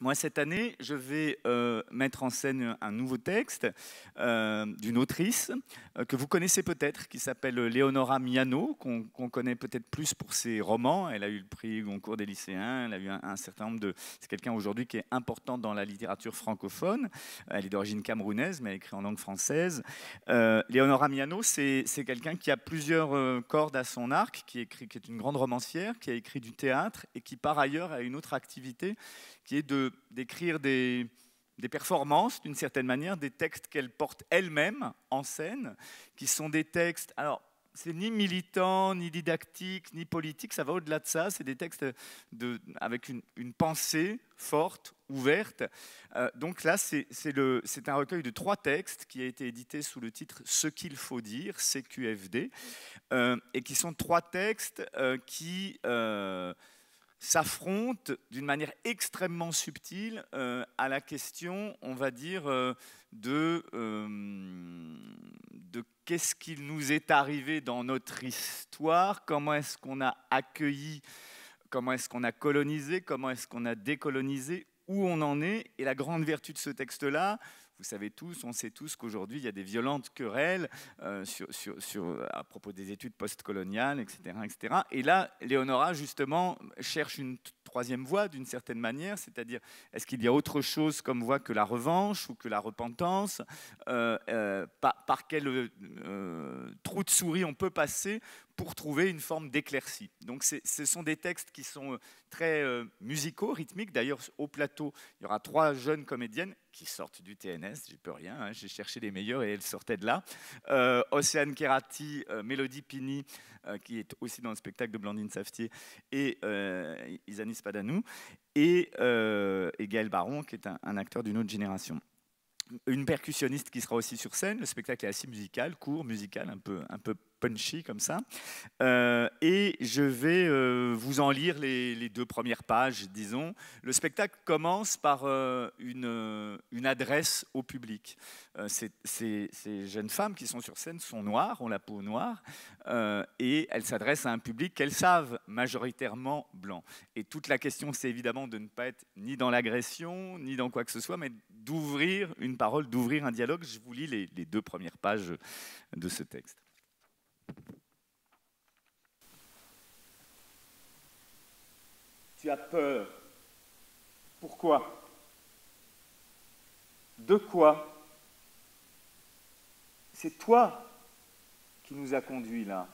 Moi, cette année, je vais mettre en scène un nouveau texte d'une autrice que vous connaissez peut-être, qui s'appelle Leonora Miano, qu'on connaît peut-être plus pour ses romans. Elle a eu le prix Goncourt des lycéens, elle a eu un certain nombre de... C'est quelqu'un aujourd'hui qui est important dans la littérature francophone. Elle est d'origine camerounaise, mais elle écrit en langue française. Leonora Miano, c'est quelqu'un qui a plusieurs cordes à son arc, qui est une grande romancière, qui a écrit du théâtre et qui par ailleurs a une autre activité qui est d'écrire des performances, d'une certaine manière, des textes qu'elle porte elle-même en scène, qui sont des textes... Alors, c'est ni militant, ni didactique, ni politique, ça va au-delà de ça, c'est des textes avec une pensée forte, ouverte. Donc là, c'est un recueil de 3 textes qui a été édité sous le titre « Ce qu'il faut dire », CQFD, et qui sont 3 textes qui s'affrontent d'une manière extrêmement subtile à la question, on va dire, de qu'est-ce qui nous est arrivé dans notre histoire, comment est-ce qu'on a accueilli, comment est-ce qu'on a colonisé, comment est-ce qu'on a décolonisé, où on en est. Et la grande vertu de ce texte-là, vous savez tous, on sait tous qu'aujourd'hui, il y a des violentes querelles à propos des études postcoloniales, etc., etc. Et là, Léonora, justement, cherche une 3e voie, d'une certaine manière, c'est-à-dire, est-ce qu'il y a autre chose comme voie que la revanche ou que la repentance, par quel trou de souris on peut passer pour trouver une forme d'éclaircie. Donc ce sont des textes qui sont très musicaux, rythmiques. D'ailleurs, au plateau, il y aura 3 jeunes comédiennes qui sortent du TNS, j'y peux rien, hein, j'ai cherché les meilleures et elles sortaient de là. Océane Kerati, Mélodie Pini, qui est aussi dans le spectacle de Blandine Saftier, et Isanis Padanou, et Gaël Baron, qui est un acteur d'une autre génération. Une percussionniste qui sera aussi sur scène. Le spectacle est assez musical, court, musical, un peu punchy comme ça. Et je vais vous en lire les 2 premières pages, disons. Le spectacle commence par une adresse au public. Ces jeunes femmes qui sont sur scène sont noires, ont la peau noire, et elles s'adressent à un public qu'elles savent majoritairement blanc. Et toute la question, c'est évidemment de ne pas être ni dans l'agression, ni dans quoi que ce soit, mais d'ouvrir une parole, d'ouvrir un dialogue. Je vous lis les 2 premières pages de ce texte. Tu as peur. Pourquoi? De quoi? C'est toi qui nous a conduits là,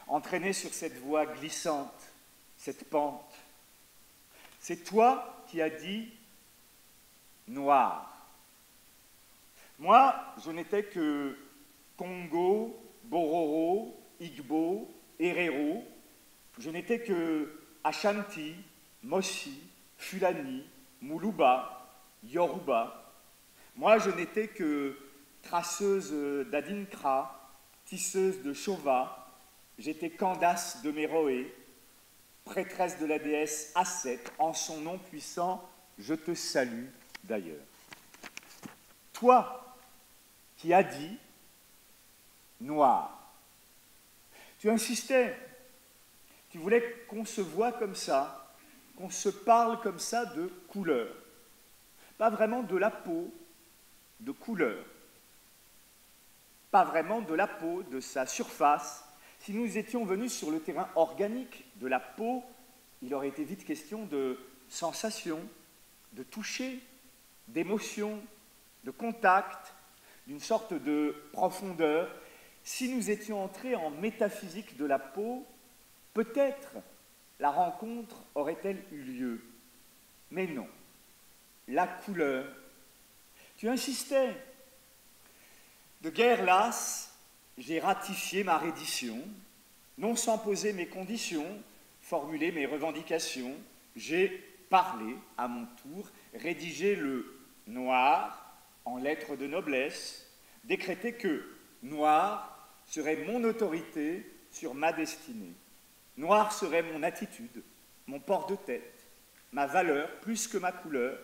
entraînés sur cette voie glissante, cette pente. C'est toi qui as dit noir. Moi, je n'étais que Congo, Bororo, Igbo, Herero. Je n'étais que Ashanti, Moshi, Fulani, Muluba, Yoruba. Moi, je n'étais que traceuse d'Adinkra, tisseuse de Chova. J'étais Candace de Méroé, prêtresse de la déesse Asset. En son nom puissant, je te salue d'ailleurs. Toi qui as dit noir. Tu insistais. Tu voulais qu'on se voie comme ça, qu'on se parle comme ça de couleur. Pas vraiment de la peau, de couleur. Pas vraiment de la peau, de sa surface. Si nous étions venus sur le terrain organique de la peau, il aurait été vite question de sensation, de toucher, d'émotion, de contact, d'une sorte de profondeur. Si nous étions entrés en métaphysique de la peau, peut-être la rencontre aurait-elle eu lieu. Mais non. La couleur. Tu insistais. De guerre lasse, j'ai ratifié ma reddition, non sans poser mes conditions, formuler mes revendications. J'ai parlé à mon tour, rédigé le noir en lettres de noblesse, décrété que noir serait mon autorité sur ma destinée. Noir serait mon attitude, mon port de tête, ma valeur plus que ma couleur.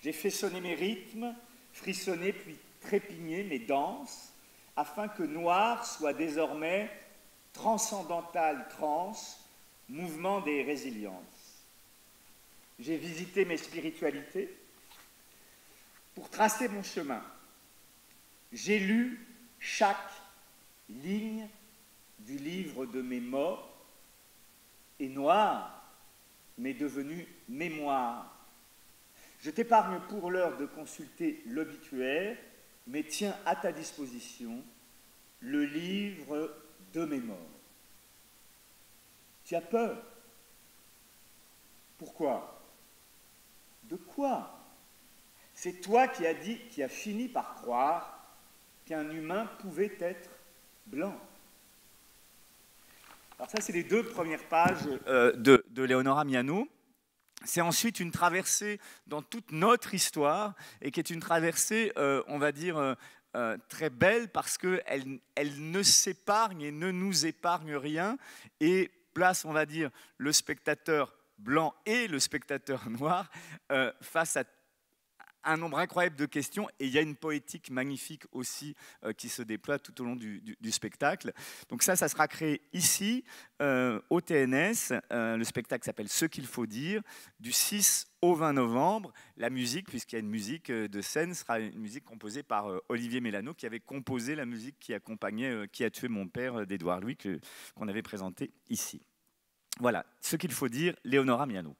J'ai fait sonner mes rythmes, frissonner puis trépigner mes danses, afin que noir soit désormais transcendantal trans, mouvement des résiliences. j'ai visité mes spiritualités pour tracer mon chemin. J'ai lu chaque ligne du livre de mes morts, et noir m'est devenu mémoire. Je t'épargne pour l'heure de consulter l'obituaire, mais tiens à ta disposition le livre de mes morts. Tu as peur. Pourquoi? De quoi? C'est toi qui as fini par croire qu'un humain pouvait être blanc. Alors ça, c'est les 2 premières pages de Leonora Miano. C'est ensuite une traversée dans toute notre histoire, et qui est une traversée, on va dire, très belle, parce qu'elle ne s'épargne et ne nous épargne rien, et place, on va dire, le spectateur blanc et le spectateur noir face à un nombre incroyable de questions, et il y a une poétique magnifique aussi qui se déploie tout au long du spectacle. Donc ça sera créé ici, au TNS. Le spectacle s'appelle « Ce qu'il faut dire », du 6 au 20 novembre. La musique, puisqu'il y a une musique de scène, sera une musique composée par Olivier Mélano, qui avait composé la musique qui accompagnait « Qui a tué mon père » d'Édouard Louis, qu'on avait présenté ici. Voilà, Ce qu'il faut dire, Leonora Miano.